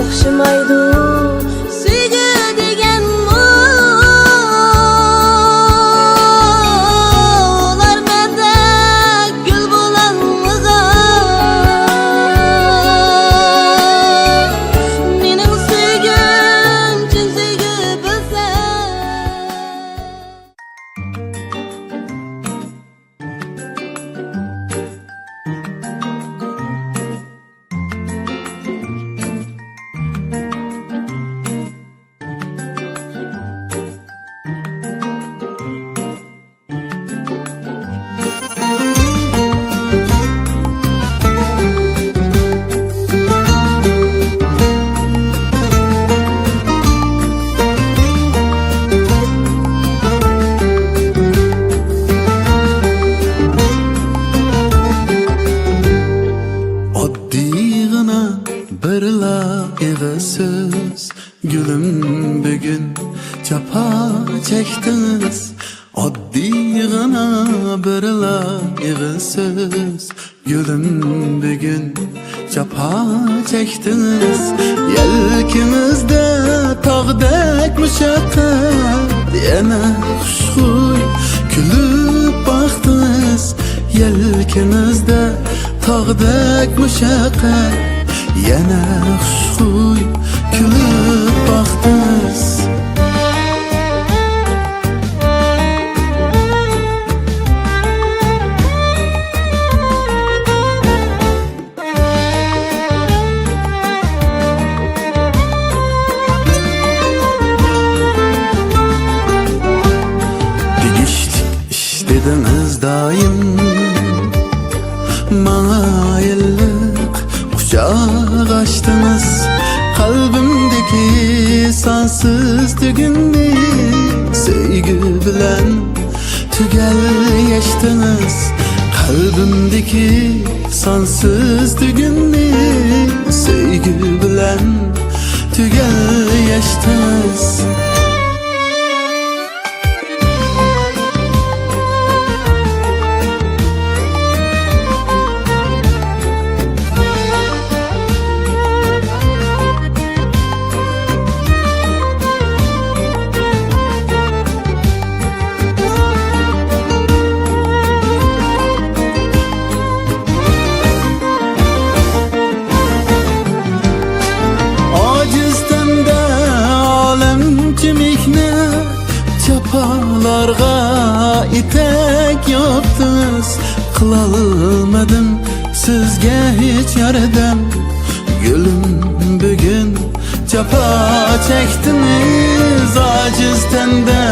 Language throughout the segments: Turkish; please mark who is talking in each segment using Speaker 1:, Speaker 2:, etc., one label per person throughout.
Speaker 1: okşamaydı süygü degen bu. Olar kadar gül bulanlığa mening süygüm chin süygü bilsa.
Speaker 2: Birla söz gülüm bugün çapa çektiniz. Oddiygina birla söz gülüm bugün çapa çektiniz. Yelkimizde tağdek müşaqqat yana xushxuy kulib baktınız. Yelkimizde tağdek müşaqqat yana xushxuy kulib baktınız. Digişlik işlediniz daim bana yıllık kucak açtınız. Kalbimdeki sansız düğünni sevgi bilen tügel geçtiniz. Kalbimdeki sansız düğünni sevgi bilen tügel geçtiniz. Çapalarga itek yaptınız. Kılalmadım sizge hiç yardam. Gülüm bugün çapa çektiniz. Aciz tende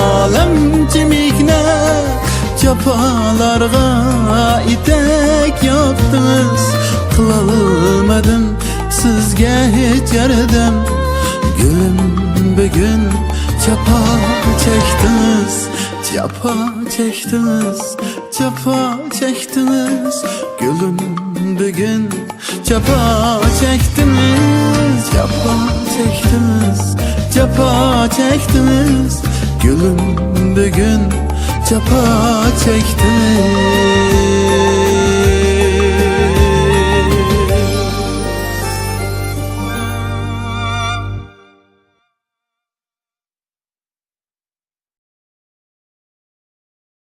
Speaker 2: alem cimikne. Çapalarga itek yaptınız. Kılalmadım sizge hiç yardam. Gülüm bugün çapa çektiniz, çapa çektiniz, çapa çektiniz. Gülüm bugün çapa çektiniz, çapa çektiniz, çapa çektiniz. Gülüm bugün çapa çektiniz.